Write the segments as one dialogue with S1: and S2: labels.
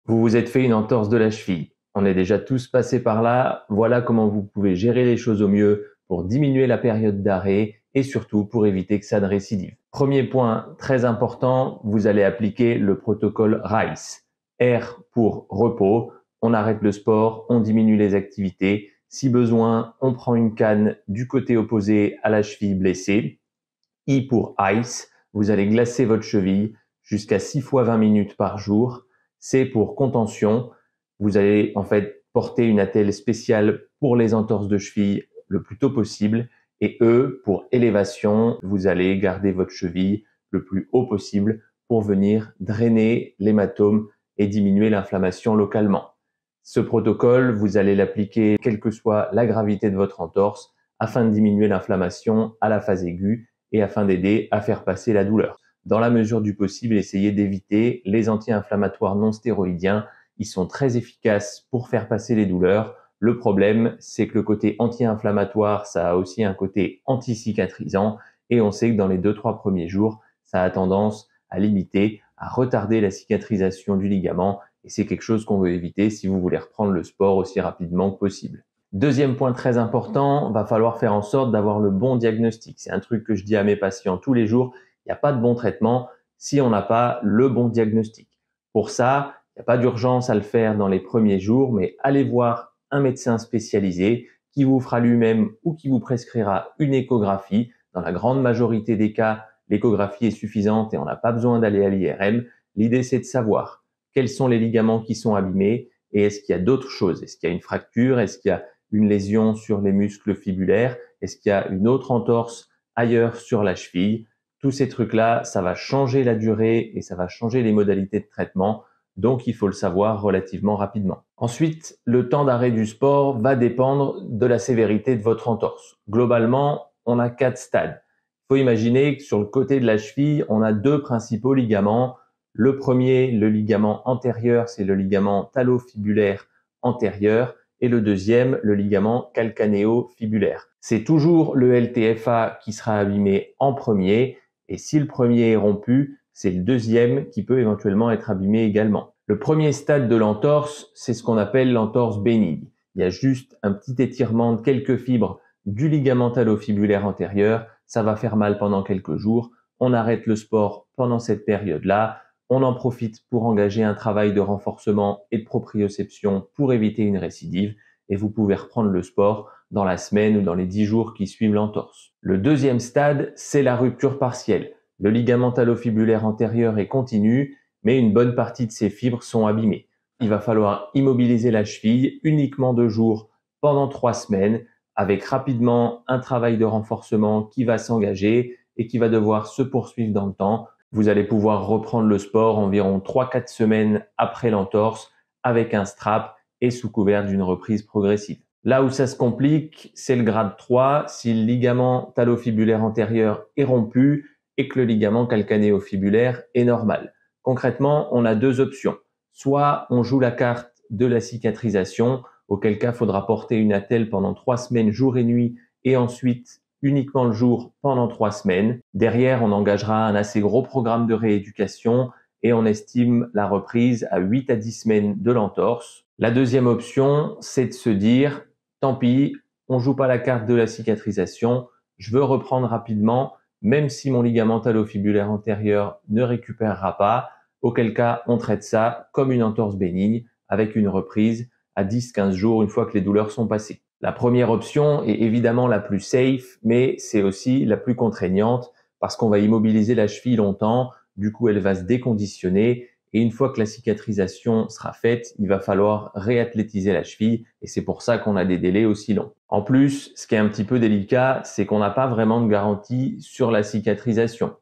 S1: Vous vous êtes fait une entorse de la cheville. On est déjà tous passés par là. Voilà comment vous pouvez gérer les choses au mieux pour diminuer la période d'arrêt et surtout pour éviter que ça ne récidive. Premier point très important, vous allez appliquer le protocole RICE. R pour repos, on arrête le sport, on diminue les activités. Si besoin, on prend une canne du côté opposé à la cheville blessée. I pour ice, vous allez glacer votre cheville jusqu'à 6 fois 20 minutes par jour. C pour contention, vous allez en fait porter une attelle spéciale pour les entorses de cheville le plus tôt possible. Et E pour élévation, vous allez garder votre cheville le plus haut possible pour venir drainer l'hématome et diminuer l'inflammation localement. Ce protocole, vous allez l'appliquer quelle que soit la gravité de votre entorse afin de diminuer l'inflammation à la phase aiguë et afin d'aider à faire passer la douleur. Dans la mesure du possible, essayez d'éviter les anti-inflammatoires non stéroïdiens. Ils sont très efficaces pour faire passer les douleurs. Le problème, c'est que le côté anti-inflammatoire, ça a aussi un côté anti-cicatrisant et on sait que dans les 2-3 premiers jours, ça a tendance à limiter, à retarder la cicatrisation du ligament et c'est quelque chose qu'on veut éviter si vous voulez reprendre le sport aussi rapidement que possible. Deuxième point très important, va falloir faire en sorte d'avoir le bon diagnostic. C'est un truc que je dis à mes patients tous les jours. Il n'y a pas de bon traitement si on n'a pas le bon diagnostic. Pour ça, il n'y a pas d'urgence à le faire dans les premiers jours, mais allez voir un médecin spécialisé qui vous fera lui-même ou qui vous prescrira une échographie. Dans la grande majorité des cas, l'échographie est suffisante et on n'a pas besoin d'aller à l'IRM. L'idée, c'est de savoir quels sont les ligaments qui sont abîmés et est-ce qu'il y a d'autres choses. Est-ce qu'il y a une fracture? Est-ce qu'il y a une lésion sur les muscles fibulaires? Est-ce qu'il y a une autre entorse ailleurs sur la cheville? Tous ces trucs-là, ça va changer la durée et ça va changer les modalités de traitement. Donc, il faut le savoir relativement rapidement. Ensuite, le temps d'arrêt du sport va dépendre de la sévérité de votre entorse. Globalement, on a 4 stades. Il faut imaginer que sur le côté de la cheville, on a 2 principaux ligaments. Le premier, le ligament antérieur, c'est le ligament talofibulaire antérieur. Et le deuxième, le ligament calcanéo-fibulaire. C'est toujours le LTFA qui sera abîmé en premier. Et si le premier est rompu, c'est le deuxième qui peut éventuellement être abîmé également. Le premier stade de l'entorse, c'est ce qu'on appelle l'entorse bénigne. Il y a juste un petit étirement de quelques fibres du ligament talofibulaire antérieur. Ça va faire mal pendant quelques jours. On arrête le sport pendant cette période-là. On en profite pour engager un travail de renforcement et de proprioception pour éviter une récidive et vous pouvez reprendre le sport dans la semaine ou dans les 10 jours qui suivent l'entorse. Le deuxième stade, c'est la rupture partielle. Le ligament talofibulaire antérieur est continu, mais une bonne partie de ses fibres sont abîmées. Il va falloir immobiliser la cheville uniquement 2 jours pendant 3 semaines avec rapidement un travail de renforcement qui va s'engager et qui va devoir se poursuivre dans le temps. Vous allez pouvoir reprendre le sport environ 3-4 semaines après l'entorse avec un strap et sous couvert d'une reprise progressive. Là où ça se complique, c'est le grade 3, si le ligament talofibulaire antérieur est rompu et que le ligament calcanéo-fibulaire est normal. Concrètement, on a 2 options. Soit on joue la carte de la cicatrisation, auquel cas il faudra porter une attelle pendant 3 semaines jour et nuit et ensuite uniquement le jour pendant 3 semaines. Derrière, on engagera un assez gros programme de rééducation et on estime la reprise à 8 à 10 semaines de l'entorse. La deuxième option, c'est de se dire, tant pis, on joue pas la carte de la cicatrisation, je veux reprendre rapidement, même si mon ligament talofibulaire antérieur ne récupérera pas, auquel cas on traite ça comme une entorse bénigne avec une reprise à 10-15 jours une fois que les douleurs sont passées. La première option est évidemment la plus safe, mais c'est aussi la plus contraignante parce qu'on va immobiliser la cheville longtemps, du coup elle va se déconditionner et une fois que la cicatrisation sera faite, il va falloir réathlétiser la cheville et c'est pour ça qu'on a des délais aussi longs. En plus, ce qui est un petit peu délicat, c'est qu'on n'a pas vraiment de garantie sur la cicatrisation.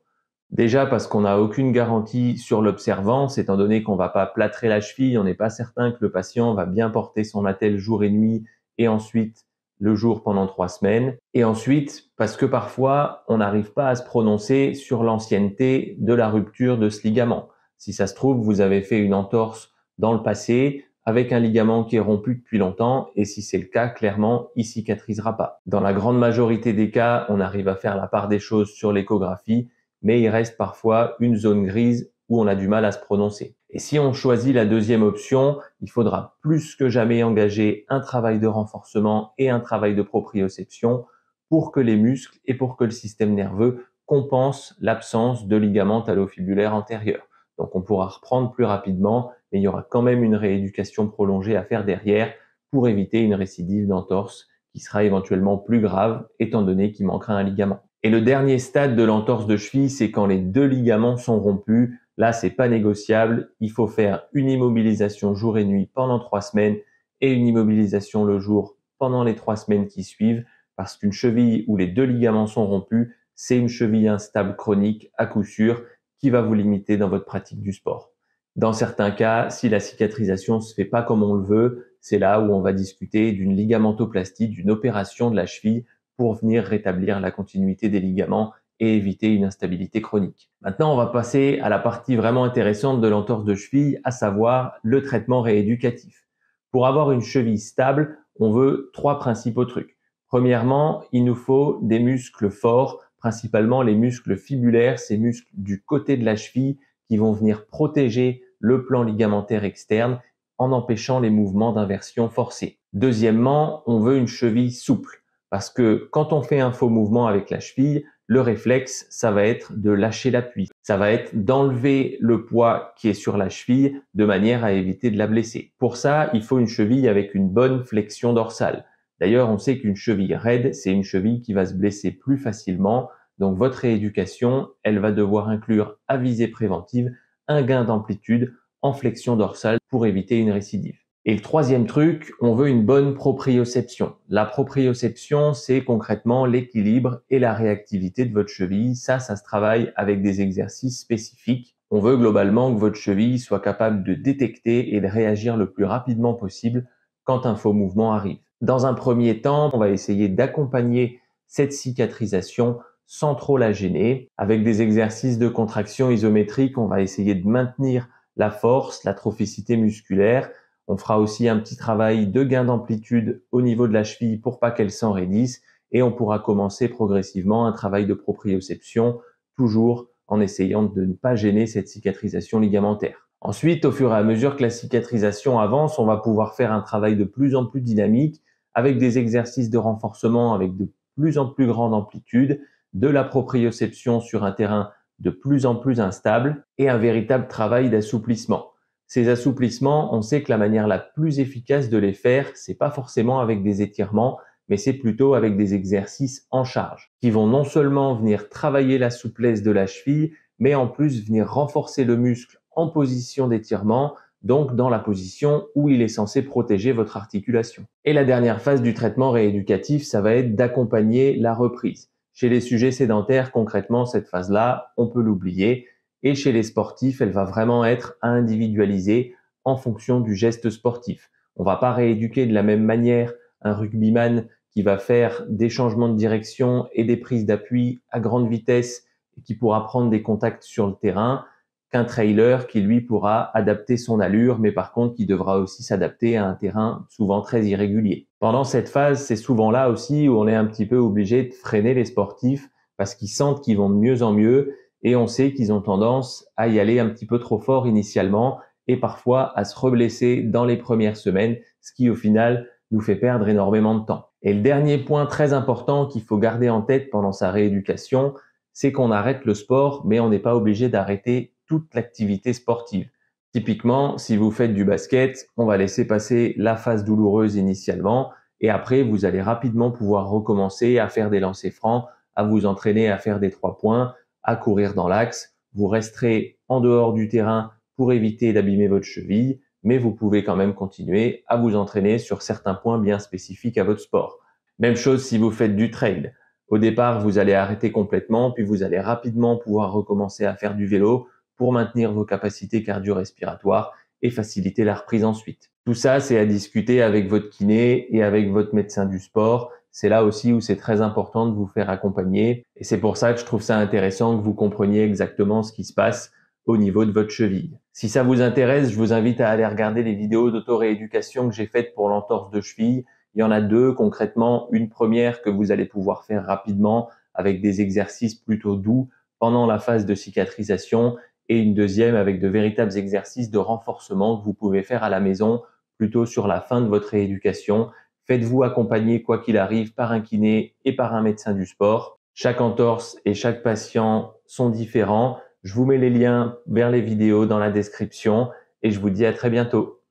S1: Déjà parce qu'on n'a aucune garantie sur l'observance, étant donné qu'on va pas plâtrer la cheville, on n'est pas certain que le patient va bien porter son attelle jour et nuit et ensuite le jour pendant 3 semaines. Et ensuite, parce que parfois, on n'arrive pas à se prononcer sur l'ancienneté de la rupture de ce ligament. Si ça se trouve, vous avez fait une entorse dans le passé avec un ligament qui est rompu depuis longtemps et si c'est le cas, clairement, il cicatrisera pas. Dans la grande majorité des cas, on arrive à faire la part des choses sur l'échographie, mais il reste parfois une zone grise où on a du mal à se prononcer. Et si on choisit la deuxième option, il faudra plus que jamais engager un travail de renforcement et un travail de proprioception pour que les muscles et pour que le système nerveux compensent l'absence de ligament talofibulaire antérieur. Donc on pourra reprendre plus rapidement, mais il y aura quand même une rééducation prolongée à faire derrière pour éviter une récidive d'entorse qui sera éventuellement plus grave étant donné qu'il manquera un ligament. Et le dernier stade de l'entorse de cheville, c'est quand les deux ligaments sont rompus. Là, c'est pas négociable. Il faut faire une immobilisation jour et nuit pendant 3 semaines et une immobilisation le jour pendant les 3 semaines qui suivent, parce qu'une cheville où les deux ligaments sont rompus, c'est une cheville instable chronique à coup sûr qui va vous limiter dans votre pratique du sport. Dans certains cas, si la cicatrisation se fait pas comme on le veut, c'est là où on va discuter d'une ligamentoplastie, d'une opération de la cheville pour venir rétablir la continuité des ligaments et éviter une instabilité chronique. Maintenant, on va passer à la partie vraiment intéressante de l'entorse de cheville, à savoir le traitement rééducatif. Pour avoir une cheville stable, on veut 3 principaux trucs. Premièrement, il nous faut des muscles forts, principalement les muscles fibulaires, ces muscles du côté de la cheville qui vont venir protéger le plan ligamentaire externe en empêchant les mouvements d'inversion forcés. Deuxièmement, on veut une cheville souple parce que quand on fait un faux mouvement avec la cheville, le réflexe, ça va être de lâcher l'appui. Ça va être d'enlever le poids qui est sur la cheville de manière à éviter de la blesser. Pour ça, il faut une cheville avec une bonne flexion dorsale. D'ailleurs, on sait qu'une cheville raide, c'est une cheville qui va se blesser plus facilement. Donc, votre rééducation, elle va devoir inclure à visée préventive un gain d'amplitude en flexion dorsale pour éviter une récidive. Et le troisième truc, on veut une bonne proprioception. La proprioception, c'est concrètement l'équilibre et la réactivité de votre cheville. Ça se travaille avec des exercices spécifiques. On veut globalement que votre cheville soit capable de détecter et de réagir le plus rapidement possible quand un faux mouvement arrive. Dans un premier temps, on va essayer d'accompagner cette cicatrisation sans trop la gêner. Avec des exercices de contraction isométrique, on va essayer de maintenir la force, la trophicité musculaire. On fera aussi un petit travail de gain d'amplitude au niveau de la cheville pour pas qu'elle s'enraidisse et on pourra commencer progressivement un travail de proprioception, toujours en essayant de ne pas gêner cette cicatrisation ligamentaire. Ensuite, au fur et à mesure que la cicatrisation avance, on va pouvoir faire un travail de plus en plus dynamique avec des exercices de renforcement avec de plus en plus grande amplitude, de la proprioception sur un terrain de plus en plus instable et un véritable travail d'assouplissement. Ces assouplissements, on sait que la manière la plus efficace de les faire, c'est pas forcément avec des étirements, mais c'est plutôt avec des exercices en charge, qui vont non seulement venir travailler la souplesse de la cheville, mais en plus venir renforcer le muscle en position d'étirement, donc dans la position où il est censé protéger votre articulation. Et la dernière phase du traitement rééducatif, ça va être d'accompagner la reprise. Chez les sujets sédentaires, concrètement, cette phase-là, on peut l'oublier. Et chez les sportifs, elle va vraiment être individualisée en fonction du geste sportif. On va pas rééduquer de la même manière un rugbyman qui va faire des changements de direction et des prises d'appui à grande vitesse et qui pourra prendre des contacts sur le terrain qu'un trailer qui lui pourra adapter son allure, mais par contre qui devra aussi s'adapter à un terrain souvent très irrégulier. Pendant cette phase, c'est souvent là aussi où on est un petit peu obligé de freiner les sportifs parce qu'ils sentent qu'ils vont de mieux en mieux et on sait qu'ils ont tendance à y aller un petit peu trop fort initialement et parfois à se reblesser dans les premières semaines, ce qui au final nous fait perdre énormément de temps. Et le dernier point très important qu'il faut garder en tête pendant sa rééducation, c'est qu'on arrête le sport, mais on n'est pas obligé d'arrêter toute l'activité sportive. Typiquement, si vous faites du basket, on va laisser passer la phase douloureuse initialement et après, vous allez rapidement pouvoir recommencer à faire des lancers francs, à vous entraîner à faire des 3 points, à courir dans l'axe. Vous resterez en dehors du terrain pour éviter d'abîmer votre cheville, mais vous pouvez quand même continuer à vous entraîner sur certains points bien spécifiques à votre sport. Même chose si vous faites du trail. Au départ, vous allez arrêter complètement, puis vous allez rapidement pouvoir recommencer à faire du vélo pour maintenir vos capacités cardio-respiratoires et faciliter la reprise ensuite. Tout ça, c'est à discuter avec votre kiné et avec votre médecin du sport. C'est là aussi où c'est très important de vous faire accompagner. Et c'est pour ça que je trouve ça intéressant que vous compreniez exactement ce qui se passe au niveau de votre cheville. Si ça vous intéresse, je vous invite à aller regarder les vidéos d'auto-rééducation que j'ai faites pour l'entorse de cheville. Il y en a 2 concrètement. Une première que vous allez pouvoir faire rapidement avec des exercices plutôt doux pendant la phase de cicatrisation et une deuxième avec de véritables exercices de renforcement que vous pouvez faire à la maison plutôt sur la fin de votre rééducation. Faites-vous accompagner quoi qu'il arrive par un kiné et par un médecin du sport. Chaque entorse et chaque patient sont différents. Je vous mets les liens vers les vidéos dans la description et je vous dis à très bientôt.